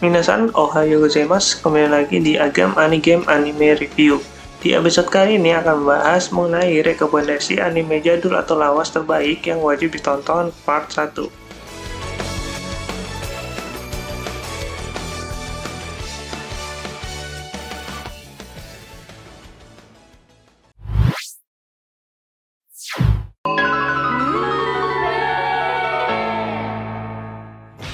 Minasan, ohayo gozaimasu. Kembali lagi di Agam Anigame Anime Review. Di episode kali ini akan membahas mengenai rekomendasi anime jadul atau lawas terbaik yang wajib ditonton part 1.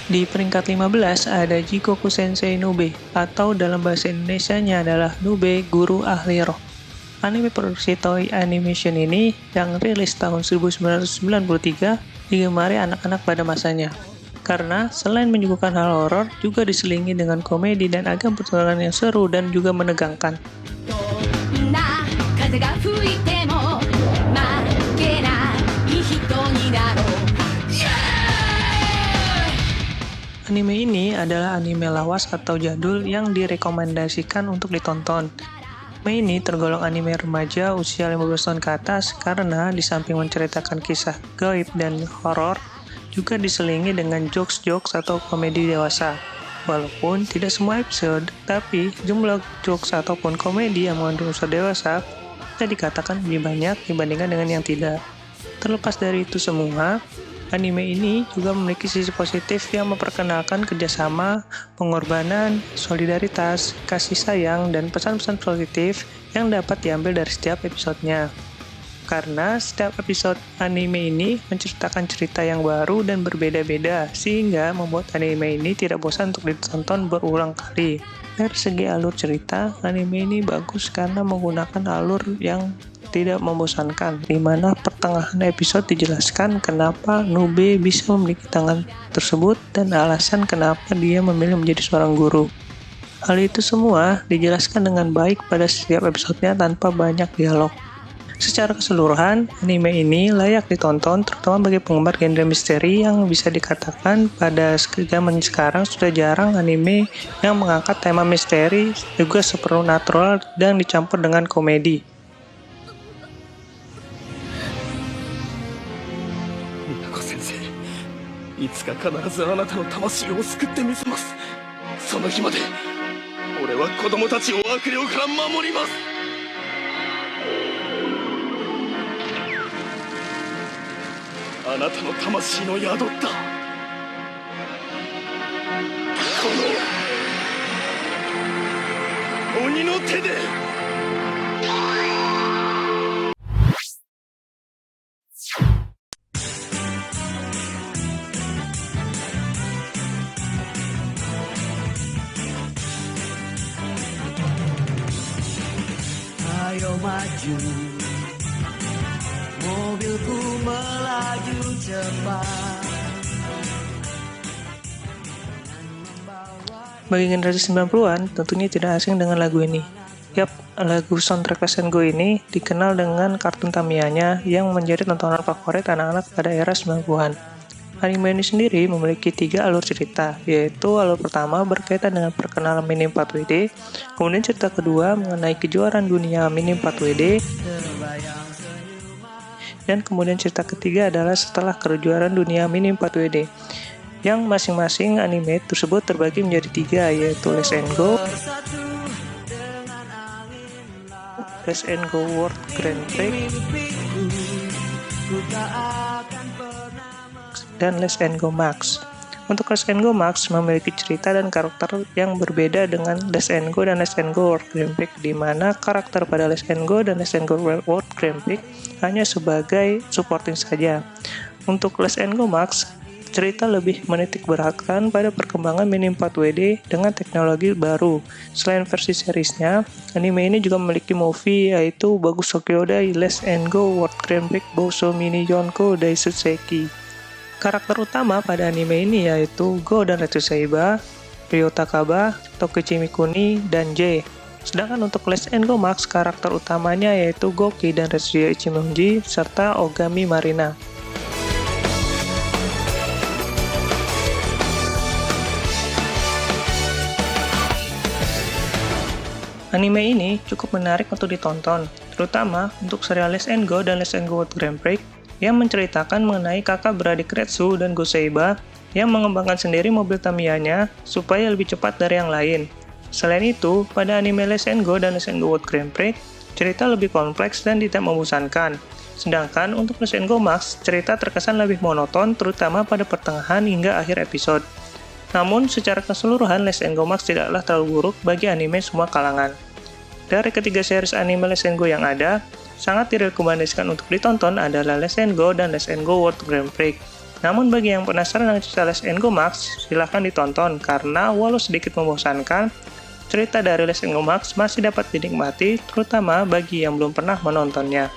Di peringkat 15 ada Jikoku Sensei Nube, atau dalam bahasa Indonesianya adalah Nube Guru Ahli Roh. Anime produksi Toei Animation ini yang rilis tahun 1993 digemari anak-anak pada masanya. Karena selain menyuguhkan hal horor, juga diselingi dengan komedi dan agam pertunjukan yang seru dan juga menegangkan. Anime ini adalah anime lawas atau jadul yang direkomendasikan untuk ditonton. Anime ini tergolong anime remaja usia 15 tahun ke atas karena di samping menceritakan kisah gaib dan horor, juga diselingi dengan jokes-jokes atau komedi dewasa. Walaupun tidak semua episode, tapi jumlah jokes ataupun komedi yang mengandung unsur dewasa bisa dikatakan lebih banyak dibandingkan dengan yang tidak. Terlepas dari itu semua, anime ini juga memiliki sisi positif yang memperkenalkan kerjasama, pengorbanan, solidaritas, kasih sayang, dan pesan-pesan positif yang dapat diambil dari setiap episodenya. Karena setiap episode anime ini menceritakan cerita yang baru dan berbeda-beda, sehingga membuat anime ini tidak bosan untuk ditonton berulang kali. Dari segi alur cerita, anime ini bagus karena menggunakan alur yang tidak membosankan, di mana pertengahan episode dijelaskan kenapa Nube bisa memiliki tangan tersebut dan alasan kenapa dia memilih menjadi seorang guru. Hal itu semua dijelaskan dengan baik pada setiap episodenya tanpa banyak dialog. Secara keseluruhan, anime ini layak ditonton terutama bagi penggemar genre misteri yang bisa dikatakan pada zaman sekarang sudah jarang anime yang mengangkat tema misteri juga supernatural dan dicampur dengan komedi. いつか必ずあなたの魂を救ってみせます。その日まで俺は子供たちを悪霊から守ります。あなたの魂の宿ったこの鬼の手で。Ayo maju, mobilku melaju cepat. Bagi generasi 90-an, tentunya tidak asing dengan lagu ini. Yap, lagu soundtrack Let's Go ini dikenal dengan kartun Tamiyanya yang menjadi tontonan favorit anak-anak pada era 90-an. Anime ini sendiri memiliki 3 alur cerita, yaitu alur pertama berkaitan dengan perkenalan Mini 4WD, kemudian cerita kedua mengenai kejuaraan dunia Mini 4WD, dan kemudian cerita ketiga adalah setelah kejuaraan dunia Mini 4WD, yang masing-masing anime tersebut terbagi menjadi 3, yaitu Let's Go, Let's Go World Grand Prix, dan Let's Go Max. Untuk Let's Go Max memiliki cerita dan karakter yang berbeda dengan Let's Go dan Let's Go World Grand Prix, di mana karakter pada Let's Go dan Let's Go World Grand Prix hanya sebagai supporting saja. Untuk Let's Go Max, cerita lebih menitik beratkan pada perkembangan Mini 4WD dengan teknologi baru. Selain versi seriesnya, anime ini juga memiliki movie yaitu Bagus Sokyodai Let's Go World Grand Prix Bousou Mini Yonko Daisutseki. Karakter utama pada anime ini yaitu Go dan Retsuseiba, Ryo Takaba, Tokichi Mikuni, dan J. Sedangkan untuk Let's Go Max, karakter utamanya yaitu Goki dan Retsuya Ichimonji, serta Ogami Marina. Anime ini cukup menarik untuk ditonton, terutama untuk serial Let's Go dan Let's Go World Grand Prix, yang menceritakan mengenai kakak beradik Retsu dan Goseiba yang mengembangkan sendiri mobil Tamiya-nya supaya lebih cepat dari yang lain. Selain itu, pada anime Let's Go dan Let's Go World Grand Prix, cerita lebih kompleks dan tidak membosankan. Sedangkan untuk Let's Go Max, cerita terkesan lebih monoton terutama pada pertengahan hingga akhir episode. Namun, secara keseluruhan, Let's Go Max tidaklah terlalu buruk bagi anime semua kalangan. Dari ketiga series anime Let's Go yang ada, sangat direkomendasikan untuk ditonton adalah Let's Go dan Let's Go World Grand Prix. Namun bagi yang penasaran dengan cerita Let's Go Max, silahkan ditonton karena walau sedikit membosankan, cerita dari Let's Go Max masih dapat dinikmati terutama bagi yang belum pernah menontonnya.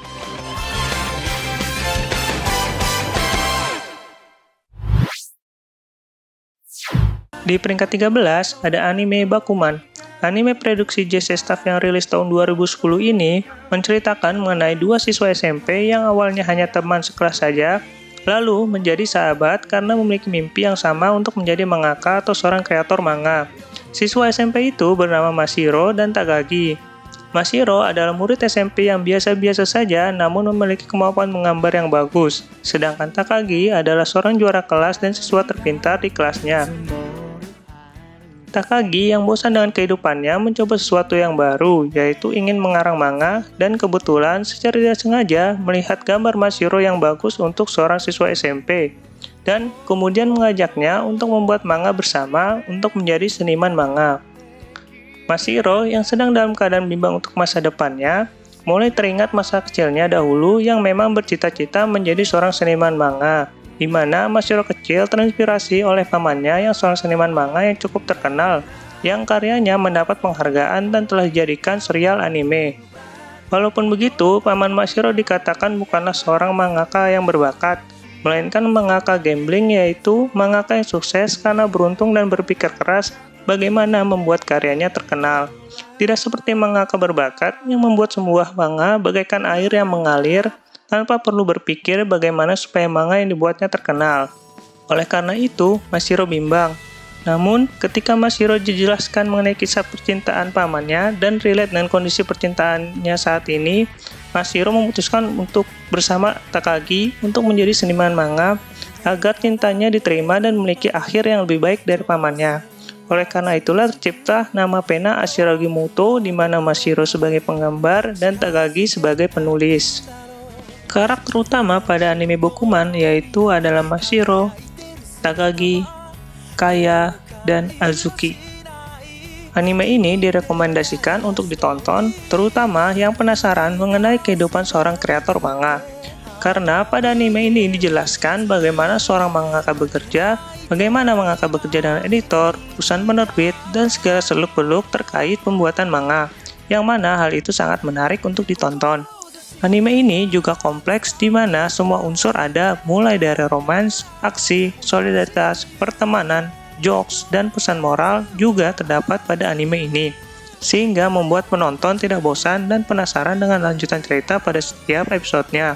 Di peringkat 13 ada anime Bakuman. Anime produksi JC Staff yang rilis tahun 2010 ini menceritakan mengenai dua siswa SMP yang awalnya hanya teman sekelas saja, lalu menjadi sahabat karena memiliki mimpi yang sama untuk menjadi mangaka atau seorang kreator manga. Siswa SMP itu bernama Mashiro dan Takagi. Mashiro adalah murid SMP yang biasa-biasa saja namun memiliki kemampuan menggambar yang bagus, sedangkan Takagi adalah seorang juara kelas dan siswa terpintar di kelasnya. Takagi yang bosan dengan kehidupannya mencoba sesuatu yang baru, yaitu ingin mengarang manga, dan kebetulan secara tidak sengaja melihat gambar Mashiro yang bagus untuk seorang siswa SMP, dan kemudian mengajaknya untuk membuat manga bersama untuk menjadi seniman manga. Mashiro yang sedang dalam keadaan bimbang untuk masa depannya, mulai teringat masa kecilnya dahulu yang memang bercita-cita menjadi seorang seniman manga, di mana Mashiro kecil terinspirasi oleh pamannya yang seorang seniman manga yang cukup terkenal, yang karyanya mendapat penghargaan dan telah dijadikan serial anime. Walaupun begitu, paman Mashiro dikatakan bukanlah seorang mangaka yang berbakat, melainkan mangaka gambling, yaitu mangaka yang sukses karena beruntung dan berpikir keras bagaimana membuat karyanya terkenal. Tidak seperti mangaka berbakat yang membuat sebuah manga bagaikan air yang mengalir tanpa perlu berpikir bagaimana supaya manga yang dibuatnya terkenal. Oleh karena itu, Mashiro bimbang. Namun, ketika Mashiro dijelaskan mengenai kisah percintaan pamannya dan relate dengan kondisi percintaannya saat ini, Mashiro memutuskan untuk bersama Takagi untuk menjadi seniman manga agar cintanya diterima dan memiliki akhir yang lebih baik dari pamannya. Oleh karena itulah tercipta nama pena Ashiragimoto di mana Mashiro sebagai penggambar dan Takagi sebagai penulis. Karakter utama pada anime Bakuman yaitu adalah Mashiro, Takagi, Kaya, dan Azuki. Anime ini direkomendasikan untuk ditonton, terutama yang penasaran mengenai kehidupan seorang kreator manga. Karena pada anime ini dijelaskan bagaimana seorang mangaka bekerja, bagaimana mangaka bekerja dengan editor, perusahaan penerbit, dan segala seluk-beluk terkait pembuatan manga, yang mana hal itu sangat menarik untuk ditonton. Anime ini juga kompleks di mana semua unsur ada mulai dari romans, aksi, solidaritas, pertemanan, jokes, dan pesan moral juga terdapat pada anime ini. Sehingga membuat penonton tidak bosan dan penasaran dengan lanjutan cerita pada setiap episodenya.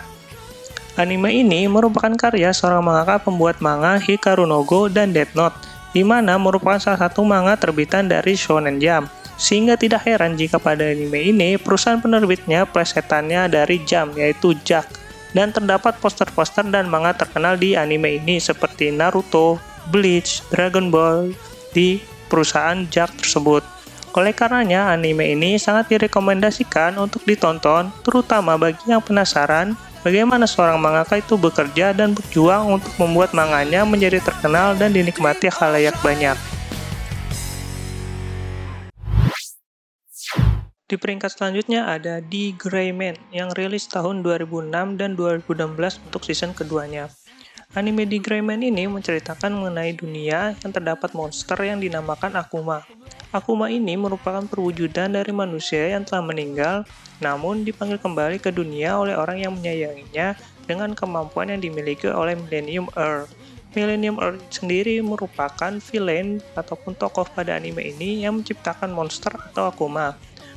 Anime ini merupakan karya seorang mangaka pembuat manga Hikaru no Go dan Death Note, di mana merupakan salah satu manga terbitan dari Shonen Jump. Sehingga tidak heran jika pada anime ini perusahaan penerbitnya plesetannya dari Jump yaitu JAK, dan terdapat poster-poster dan manga terkenal di anime ini seperti Naruto, Bleach, Dragon Ball di perusahaan JAK tersebut. Oleh karenanya anime ini sangat direkomendasikan untuk ditonton terutama bagi yang penasaran bagaimana seorang mangaka itu bekerja dan berjuang untuk membuat manganya menjadi terkenal dan dinikmati khalayak banyak. Di peringkat selanjutnya ada The Gray Man yang rilis tahun 2006 dan 2016 untuk season keduanya. Anime The Gray Man ini menceritakan mengenai dunia yang terdapat monster yang dinamakan Akuma. Akuma ini merupakan perwujudan dari manusia yang telah meninggal, namun dipanggil kembali ke dunia oleh orang yang menyayanginya dengan kemampuan yang dimiliki oleh Millennium Earth. Millennium Earth sendiri merupakan villain ataupun tokoh pada anime ini yang menciptakan monster atau Akuma.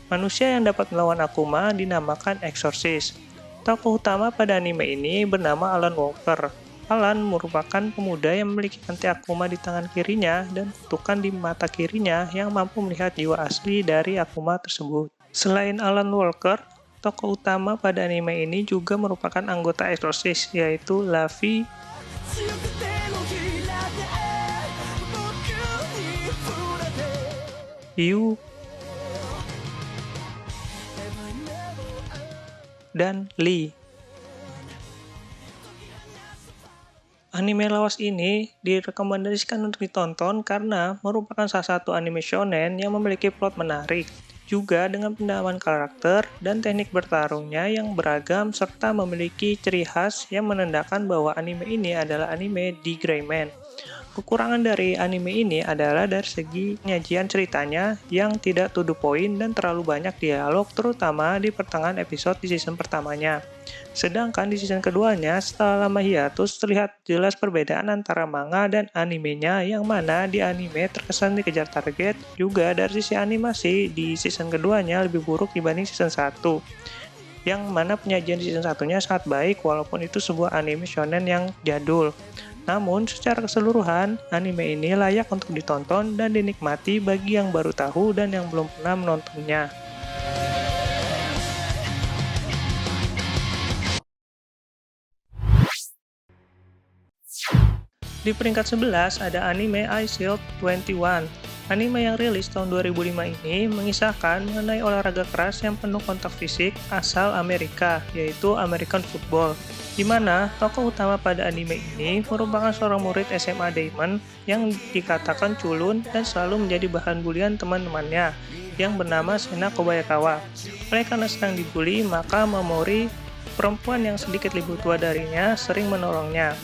Manusia yang dapat melawan Akuma dinamakan Exorcist. Tokoh utama pada anime ini bernama Alan Walker. Alan merupakan pemuda yang memiliki anti Akuma di tangan kirinya dan kutukan di mata kirinya yang mampu melihat jiwa asli dari Akuma tersebut. Selain Alan Walker, tokoh utama pada anime ini juga merupakan anggota Exorcist, yaitu Luffy, 強く手のひらで僕に触れて Ryu, dan Lee. Anime lawas ini direkomendasikan untuk ditonton karena merupakan salah satu anime shonen yang memiliki plot menarik, juga dengan pendalaman karakter dan teknik bertarungnya yang beragam serta memiliki ciri khas yang menandakan bahwa anime ini adalah anime di Greyman. Kekurangan dari anime ini adalah dari segi penyajian ceritanya yang tidak to the point dan terlalu banyak dialog, terutama di pertengahan episode di season pertamanya. Sedangkan di season keduanya, setelah lama hiatus, terlihat jelas perbedaan antara manga dan animenya, yang mana di anime terkesan dikejar target, juga dari sisi animasi di season keduanya lebih buruk dibanding season 1. Yang mana penyajian di season satunya sangat baik walaupun itu sebuah anime shonen yang jadul. Namun, secara keseluruhan, anime ini layak untuk ditonton dan dinikmati bagi yang baru tahu dan yang belum pernah menontonnya. Di peringkat 11 ada anime iShield 21. Anime yang rilis tahun 2005 ini mengisahkan mengenai olahraga keras yang penuh kontak fisik asal Amerika, yaitu American Football, di mana tokoh utama pada anime ini merupakan seorang murid SMA Diamond yang dikatakan culun dan selalu menjadi bahan bulian teman-temannya yang bernama Sena Kobayakawa. Oleh karena sedang dibully, maka Mamori, perempuan yang sedikit lebih tua darinya, sering menolongnya.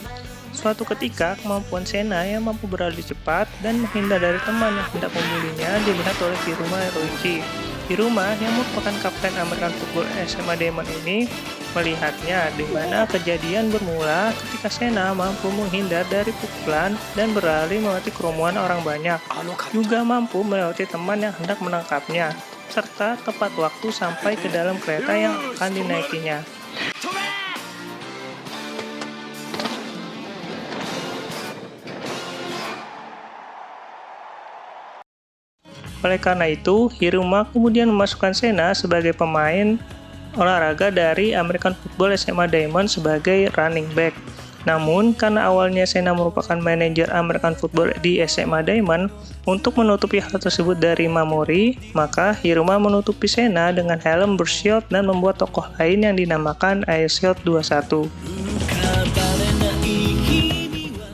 Suatu ketika, kemampuan Sena yang mampu berlari cepat dan menghindar dari teman yang hendak membulinya dilihat oleh Hiruma Eroichi. Hiruma yang merupakan kapten American Football SMA Diamond ini melihatnya, di mana kejadian bermula ketika Sena mampu menghindar dari pukulan dan berlari melewati kerumunan orang banyak, juga mampu melewati teman yang hendak menangkapnya, serta tepat waktu sampai ke dalam kereta yang akan dinaikinya. Oleh karena itu, Hiruma kemudian memasukkan Sena sebagai pemain olahraga dari American Football SMA Diamond sebagai running back. Namun, karena awalnya Sena merupakan manajer American Football di SMA Diamond, untuk menutupi hal tersebut dari Mamori, maka Hiruma menutupi Sena dengan helm bershield dan membuat tokoh lain yang dinamakan iShield 21.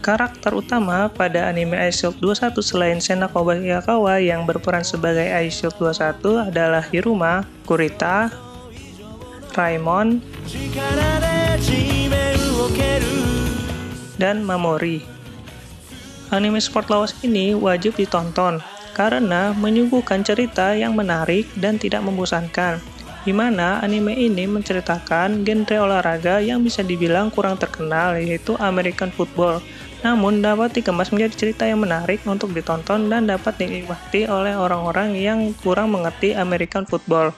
Karakter utama pada anime iShield 21 selain Sena Kobayakawa yang berperan sebagai iShield 21 adalah Hiruma, Kurita, Raimon, dan Mamori. Anime sport lawas ini wajib ditonton karena menyuguhkan cerita yang menarik dan tidak membosankan, di mana anime ini menceritakan genre olahraga yang bisa dibilang kurang terkenal, yaitu American Football. Namun dapat dikemas menjadi cerita yang menarik untuk ditonton dan dapat dinikmati oleh orang-orang yang kurang mengerti American Football.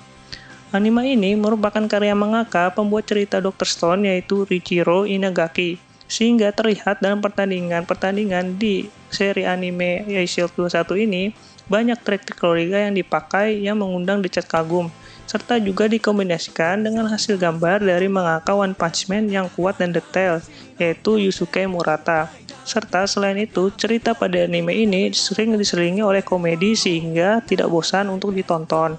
Anime ini merupakan karya mangaka pembuat cerita Dr. Stone, yaitu Riichiro Inagaki, sehingga terlihat dalam pertandingan di seri anime iShield 21 ini banyak trik-trik olahraga yang dipakai yang mengundang decak kagum, serta juga dikombinasikan dengan hasil gambar dari mangaka One Punch Man yang kuat dan detail, yaitu Yusuke Murata. Serta selain itu, cerita pada anime ini sering diselingi oleh komedi sehingga tidak bosan untuk ditonton.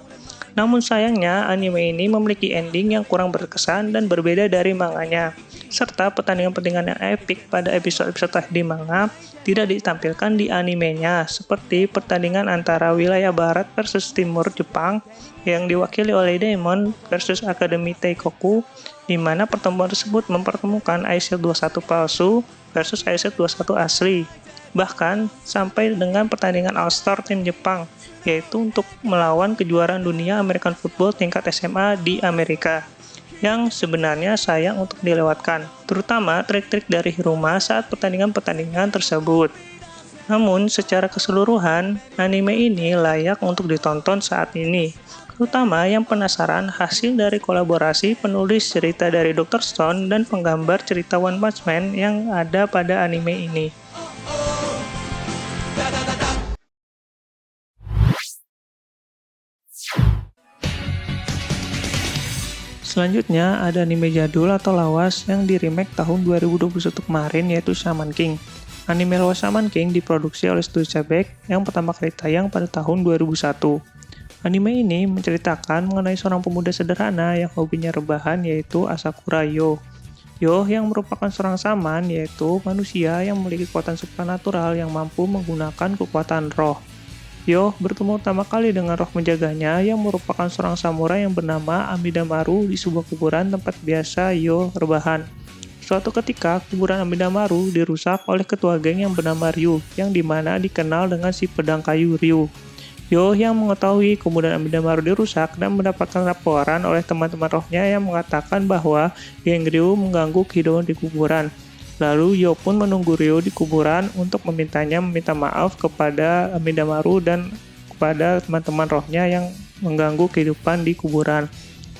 Namun sayangnya, anime ini memiliki ending yang kurang berkesan dan berbeda dari manganya. Serta pertandingan-pertandingan yang epik pada episode-episode di manga tidak ditampilkan di animenya, seperti pertandingan antara wilayah barat versus timur Jepang yang diwakili oleh Diamond versus Akademi Teikoku, di mana pertemuan tersebut mempertemukan iShield 21 palsu versus iShield 21 asli. Bahkan sampai dengan pertandingan All-Star tim Jepang, yaitu untuk melawan kejuaraan dunia American Football tingkat SMA di Amerika, yang sebenarnya sayang untuk dilewatkan, terutama trik-trik dari Hiruma saat pertandingan-pertandingan tersebut. Namun, secara keseluruhan, anime ini layak untuk ditonton saat ini, terutama yang penasaran hasil dari kolaborasi penulis cerita dari Dr. Stone dan penggambar cerita One Punch Man yang ada pada anime ini. Selanjutnya ada anime jadul atau lawas yang di remake tahun 2021 kemarin, yaitu Shaman King. Anime lawas Shaman King diproduksi oleh Studio Sebek yang pertama kali tayang pada tahun 2001. Anime ini menceritakan mengenai seorang pemuda sederhana yang hobinya rebahan, yaitu Asakura Yo. Yo yang merupakan seorang shaman, yaitu manusia yang memiliki kekuatan supranatural yang mampu menggunakan kekuatan roh. Yo bertemu pertama kali dengan roh menjaganya yang merupakan seorang samurai yang bernama Amidamaru di sebuah kuburan tempat biasa Yo rebahan. Suatu ketika, kuburan Amidamaru dirusak oleh ketua geng yang bernama Ryu, yang dimana dikenal dengan si pedang kayu Ryu. Yo yang mengetahui kuburan Amidamaru dirusak dan mendapatkan laporan oleh teman-teman rohnya yang mengatakan bahwa geng Ryu mengganggu kehidupan di kuburan. Lalu Yo pun menunggu Ryo di kuburan untuk meminta maaf kepada Amidamaru dan kepada teman-teman rohnya yang mengganggu kehidupan di kuburan.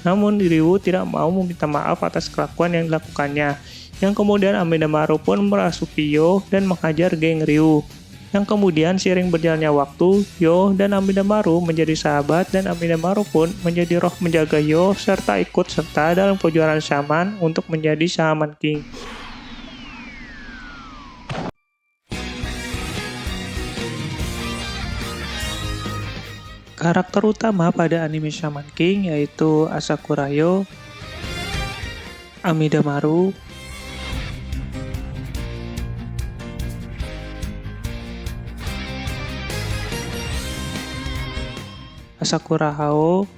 Namun Ryo tidak mau meminta maaf atas kelakuan yang dilakukannya. Yang kemudian Amidamaru pun merasuki Yo dan menghajar geng Ryo. Yang kemudian seiring berjalannya waktu, Yo dan Amidamaru menjadi sahabat dan Amidamaru pun menjadi roh menjaga Yo serta ikut serta dalam kejuaraan shaman untuk menjadi Shaman King. Karakter utama pada anime Shaman King yaitu Asakura Yo, Amidamaru, Asakura Hao,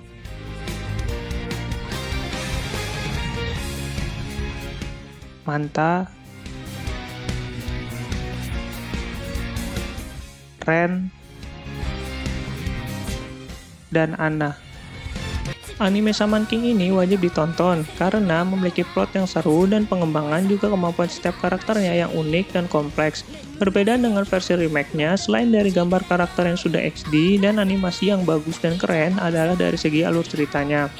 Manta, Ren, dan Anna. Anime Shaman King ini wajib ditonton karena memiliki plot yang seru dan pengembangan juga kemampuan setiap karakternya yang unik dan kompleks. Berbeda dengan versi remake-nya, selain dari gambar karakter yang sudah HD dan animasi yang bagus dan keren adalah dari segi alur ceritanya.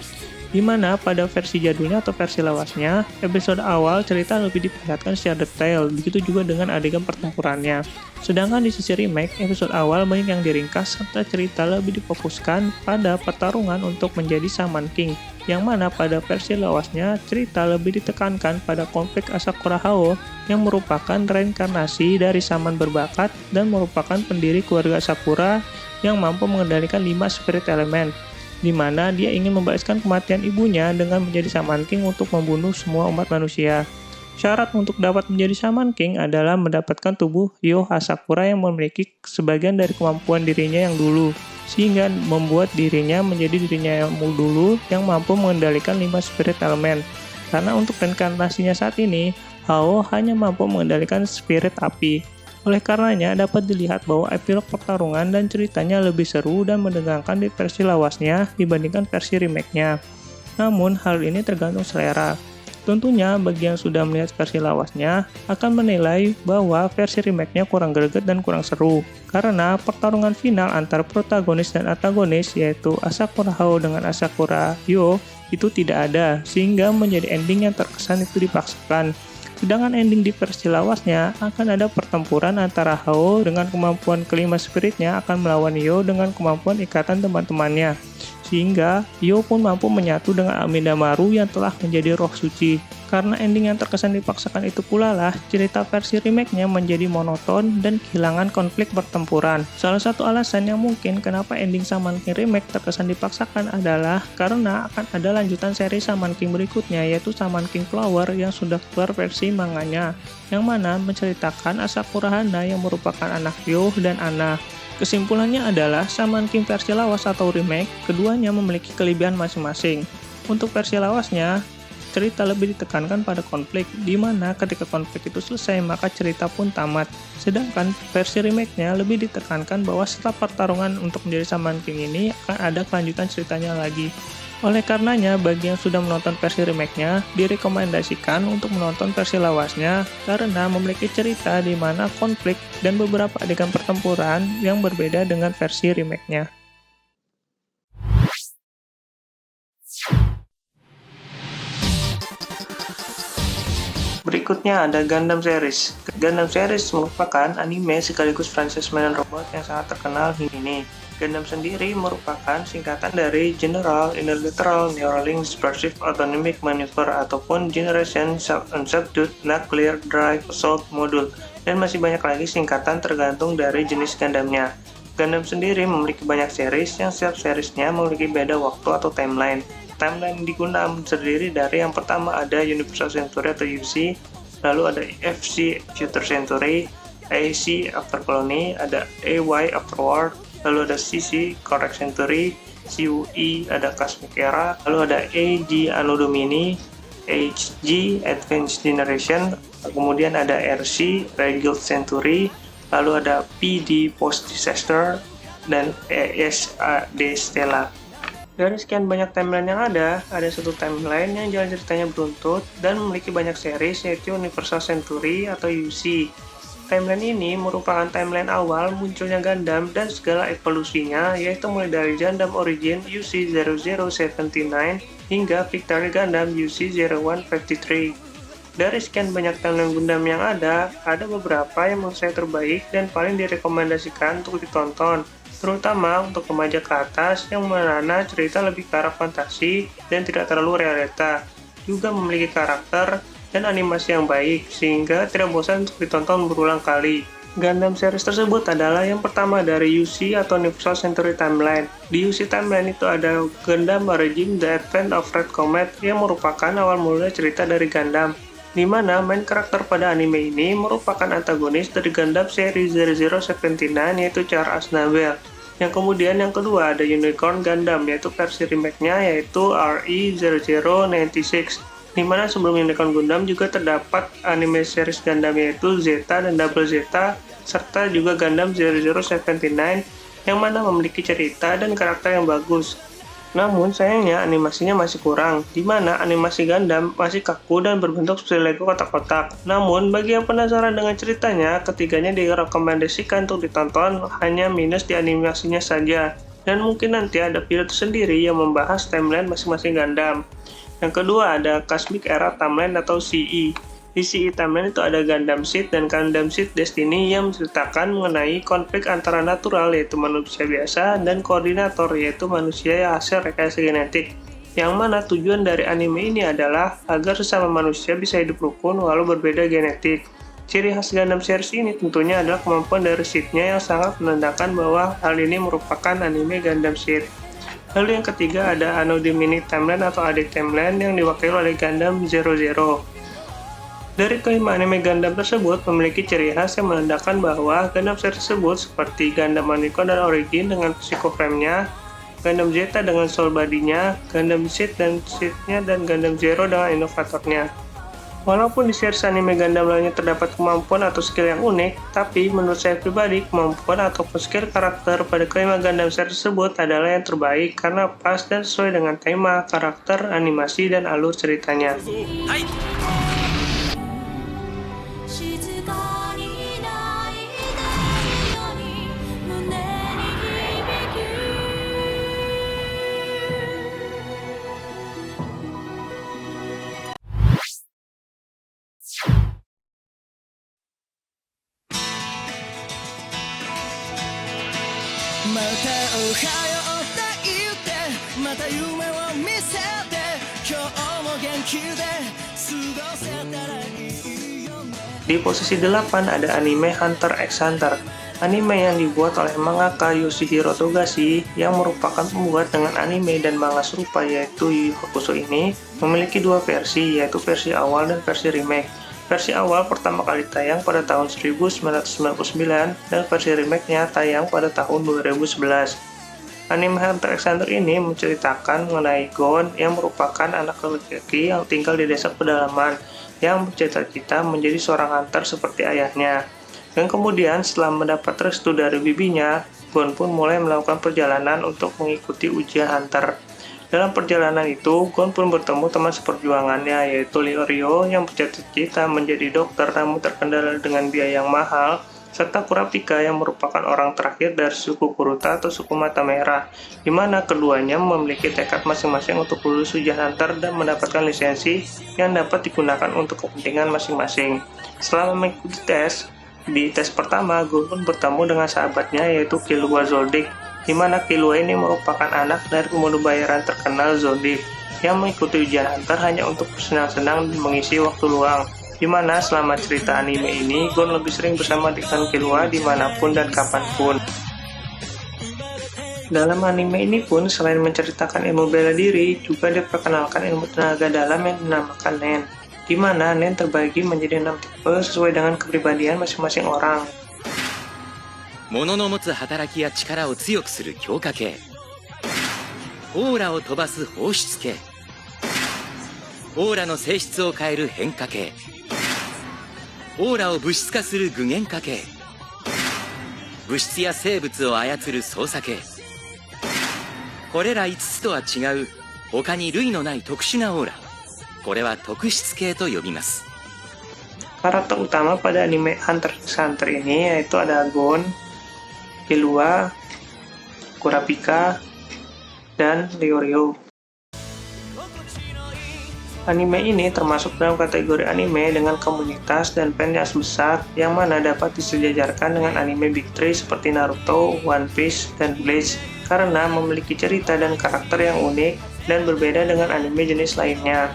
Di mana pada versi jadulnya atau versi lawasnya, episode awal cerita lebih diperlihatkan secara detail, begitu juga dengan adegan pertempurannya. Sedangkan di sisi remake, episode awal banyak yang diringkas serta cerita lebih difokuskan pada pertarungan untuk menjadi Shaman King, yang mana pada versi lawasnya cerita lebih ditekankan pada konflik Asakura Hao yang merupakan reinkarnasi dari shaman berbakat dan merupakan pendiri keluarga Sakura yang mampu mengendalikan 5 spirit elemen, di mana dia ingin membalaskan kematian ibunya dengan menjadi Shaman King untuk membunuh semua umat manusia. Syarat untuk dapat menjadi Shaman King adalah mendapatkan tubuh Yo Asakura yang memiliki sebagian dari kemampuan dirinya yang dulu, sehingga membuat dirinya menjadi dirinya yang dulu yang mampu mengendalikan 5 spirit elemen. Karena untuk reinkarnasinya saat ini, Hao hanya mampu mengendalikan spirit api. Oleh karenanya, dapat dilihat bahwa epilog pertarungan dan ceritanya lebih seru dan menegangkan di versi lawasnya dibandingkan versi remake-nya. Namun, hal ini tergantung selera. Tentunya, bagi yang sudah melihat versi lawasnya, akan menilai bahwa versi remake-nya kurang greget dan kurang seru. Karena pertarungan final antar protagonis dan antagonis, yaitu Asakura Hao dengan Asakura Yo, itu tidak ada, sehingga menjadi ending yang terkesan itu dipaksakan. Sedangkan ending di versi lawasnya akan ada pertempuran antara Hao dengan kemampuan kelima spiritnya akan melawan Yo dengan kemampuan ikatan teman-temannya. Sehingga Yo pun mampu menyatu dengan Amidamaru yang telah menjadi roh suci. Karena ending yang terkesan dipaksakan itu pula lah, cerita versi remake-nya menjadi monoton dan kehilangan konflik pertempuran. Salah satu alasan yang mungkin kenapa ending Shaman King remake terkesan dipaksakan adalah karena akan ada lanjutan seri Shaman King berikutnya, yaitu Shaman King Flower yang sudah keluar versi manganya, yang mana menceritakan Asakura Hana yang merupakan anak Yo dan Anna. Kesimpulannya adalah Shaman King versi lawas atau remake, keduanya memiliki kelebihan masing-masing. Untuk versi lawasnya, cerita lebih ditekankan pada konflik, di mana ketika konflik itu selesai maka cerita pun tamat. Sedangkan versi remake-nya lebih ditekankan bahwa setelah pertarungan untuk menjadi Shaman King ini akan ada kelanjutan ceritanya lagi. Oleh karenanya, bagi yang sudah menonton versi remake-nya, direkomendasikan untuk menonton versi lawasnya karena memiliki cerita di mana konflik dan beberapa adegan pertempuran yang berbeda dengan versi remake-nya. Berikutnya ada Gundam Series. Gundam Series merupakan anime sekaligus franchise mainan robot yang sangat terkenal hingga kini. Gundam sendiri merupakan singkatan dari General Unilateral Neuralink Dispersive Autonomic Maneuver ataupun Generation Unsubdued Nuclear Drive Assault Module, dan masih banyak lagi singkatan tergantung dari jenis Gundamnya. Gundam sendiri memiliki banyak series yang setiap seriesnya memiliki beda waktu atau timeline. Timeline di Gundam terdiri dari yang pertama ada Universal Century atau UC, lalu ada FC Future Century, AC After Colony, ada AY Afterward, lalu ada CC Correct Century, CUE ada Cosmic Era, lalu ada AG Anno Domini, HG Advanced Generation, kemudian ada RC Rebuild Century, lalu ada PD Post Disaster, dan ESAD Stella. Dari sekian banyak timeline yang ada satu timeline yang jalan ceritanya beruntut dan memiliki banyak series, yaitu Universal Century atau UC. Timeline ini merupakan timeline awal munculnya Gundam dan segala evolusinya, yaitu mulai dari Gundam Origin UC0079 hingga Victory Gundam UC0153. Dari sekian banyak timeline Gundam yang ada beberapa yang menurut saya terbaik dan paling direkomendasikan untuk ditonton, terutama untuk remaja ke atas yang mana cerita lebih ke arah fantasi dan tidak terlalu realita, juga memiliki karakter dan animasi yang baik, sehingga tidak bosan untuk ditonton berulang kali. Gundam series tersebut adalah yang pertama dari UC atau Universal Century Timeline. Di UC Timeline itu ada Gundam Origin The Advent of Red Comet yang merupakan awal mula cerita dari Gundam, di mana main karakter pada anime ini merupakan antagonis dari Gundam seri 0079 yaitu Char Aznable. Yang kemudian yang kedua ada Unicorn Gundam, yaitu versi remake-nya yaitu RE0096, di mana sebelum Unicorn Gundam juga terdapat anime series Gundam yaitu Zeta dan Double Zeta, serta juga Gundam 0079 yang mana memiliki cerita dan karakter yang bagus. Namun sayangnya animasinya masih kurang, di mana animasi Gundam masih kaku dan berbentuk seperti Lego kotak-kotak. Namun bagi yang penasaran dengan ceritanya, ketiganya direkomendasikan untuk ditonton, hanya minus di animasinya saja. Dan mungkin nanti ada video tersendiri yang membahas timeline masing-masing Gundam. Yang kedua ada Cosmic Era Timeline atau CE. Di CE Timeline itu ada Gundam Seed dan Gundam Seed Destiny yang menceritakan mengenai konflik antara natural yaitu manusia biasa dan koordinator yaitu manusia yang hasil rekayasa genetik. Yang mana tujuan dari anime ini adalah agar sesama manusia bisa hidup rukun walau berbeda genetik. Ciri khas Gundam series ini tentunya adalah kemampuan dari Seed-nya yang sangat menandakan bahwa hal ini merupakan anime Gundam Seed. Lalu yang ketiga ada Anno Domini Timeline atau AD Timeline yang diwakili oleh Gundam 00. Dari kelima anime Gundam tersebut memiliki ciri khas yang menandakan bahwa Gundam series tersebut seperti Gundam Unicorn dan Origin dengan Psycho-Frame-nya, Gundam Zeta dengan Soul Body-nya, Gundam Seed dan Seed-nya, dan Gundam Zero dengan Innovator-nya. Walaupun di series anime Gundam lainnya terdapat kemampuan atau skill yang unik, tapi menurut saya pribadi kemampuan ataupun skill karakter pada kelima Gundam series tersebut adalah yang terbaik karena pas dan sesuai dengan tema, karakter, animasi, dan alur ceritanya. Hai. 静かに泣いてるように胸に響くまたおはようって言ってまた夢を見せて今日も元気で過ごせたらいいよね Di posisi 8 ada anime Hunter x Hunter, anime yang dibuat oleh mangaka Yoshihiro Togashi yang merupakan pembuat dengan anime dan manga serupa yaitu Yu Yu Hakusho ini memiliki dua versi, yaitu versi awal dan versi remake. Versi awal pertama kali tayang pada tahun 1999 dan versi remake-nya tayang pada tahun 2011. Anime Hunter x Hunter ini menceritakan mengenai Gon yang merupakan anak laki-laki yang tinggal di desa pedalaman yang bercita-cita menjadi seorang hunter seperti ayahnya. Dan kemudian setelah mendapat restu dari bibinya, Gon pun mulai melakukan perjalanan untuk mengikuti ujian hunter. Dalam perjalanan itu, Gon pun bertemu teman seperjuangannya yaitu Rio yang bercita-cita menjadi dokter namun terkendala dengan biaya yang mahal serta Kurapika yang merupakan orang terakhir dari suku Kuruta atau suku mata merah, di mana keduanya memiliki tekad masing-masing untuk lulus ujian hunter dan mendapatkan lisensi yang dapat digunakan untuk kepentingan masing-masing. Setelah mengikuti tes, di tes pertama, Gon bertemu dengan sahabatnya yaitu Killua Zoldyck, di mana Killua ini merupakan anak dari pembunuh bayaran terkenal Zoldyck yang mengikuti ujian hunter hanya untuk bersenang-senang dan mengisi waktu luang. Di mana selama cerita anime ini, Gon lebih sering bersama dengan Killua dimanapun dan kapanpun. Dalam anime ini pun, selain menceritakan ilmu bela diri, juga diperkenalkan ilmu tenaga dalam yang dinamakan Nen, di mana Nen terbagi menjadi 6 tipe sesuai dengan kepribadian masing-masing orang. 物の持つ働きや力を強くする強化系、オーラを飛ばす放出系、オーラの性質を変える変化系、オーラを物質化する具現化系、物質や生物を操る操作系。これら5つとは違う他に類のない特殊なオーラ、これは特質系と呼びます。 Karakter utama pada anime Hunter x Hunter ini yaitu ada Gon, Killua, Kurapika, dan Leorio. Anime ini termasuk dalam kategori anime dengan komunitas dan fans yang besar yang mana dapat disejajarkan dengan anime Big 3 seperti Naruto, One Piece, dan Bleach karena memiliki cerita dan karakter yang unik dan berbeda dengan anime jenis lainnya.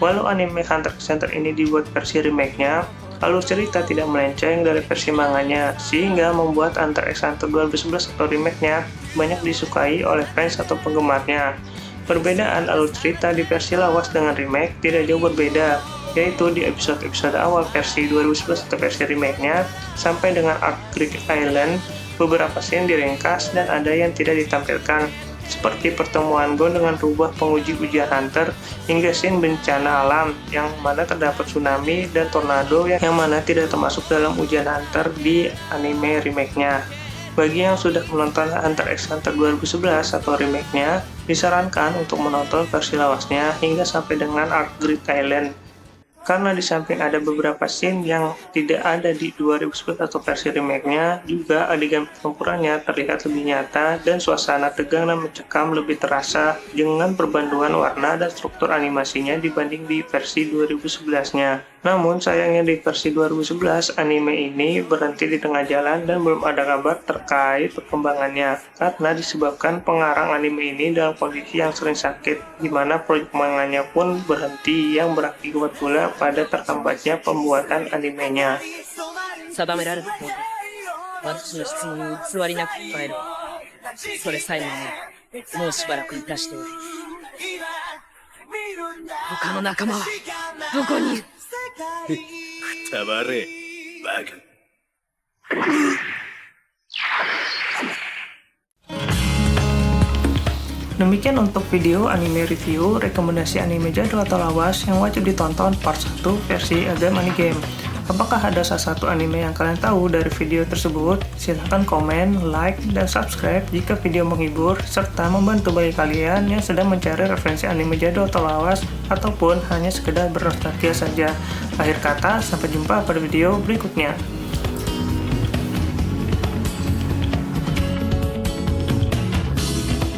Walau anime Hunter x Hunter ini dibuat versi remake-nya, alur cerita tidak melenceng dari versi manganya, sehingga membuat Hunter x Hunter 2011 atau remake-nya banyak disukai oleh fans atau penggemarnya. Perbedaan alur cerita di versi lawas dengan remake tidak jauh berbeda, yaitu di episode-episode awal versi 2011 atau versi remake-nya, sampai dengan arc Greek Island, beberapa scene diringkas dan ada yang tidak ditampilkan, seperti pertemuan Gon dengan rubah penguji ujian hunter, hingga scene bencana alam yang mana terdapat tsunami dan tornado yang mana tidak termasuk dalam ujian hunter di anime remake-nya. Bagi yang sudah menonton Hunter x Hunter 2011 atau remake-nya, disarankan untuk menonton versi lawasnya hingga sampai dengan arc Greek Island. Karena di samping ada beberapa scene yang tidak ada di 2011 atau versi remake-nya, juga adegan pertempurannya terlihat lebih nyata dan suasana tegang dan mencekam lebih terasa dengan perbanduan warna dan struktur animasinya dibanding di versi 2011-nya. Namun sayangnya di versi 2011 anime ini berhenti di tengah jalan dan belum ada kabar terkait perkembangannya karena disebabkan pengarang anime ini dalam kondisi yang sering sakit, di mana proyek manganya pun berhenti yang berakibat pula pada terhambatnya pembuatan animenya. 定められたと私の質問に偽りなく答える。それさえももうしばらく生かしておる。他の仲間はどこにいる？くたばれバカ。Demikian untuk video anime review rekomendasi anime jadul atau lawas yang wajib ditonton part 1 versi Agam Anigame. Apakah ada salah satu anime yang kalian tahu dari video tersebut? Silahkan komen, like, dan subscribe jika video menghibur, serta membantu bagi kalian yang sedang mencari referensi anime jadul atau lawas, ataupun hanya sekedar bernostalgia saja. Akhir kata, sampai jumpa pada video berikutnya.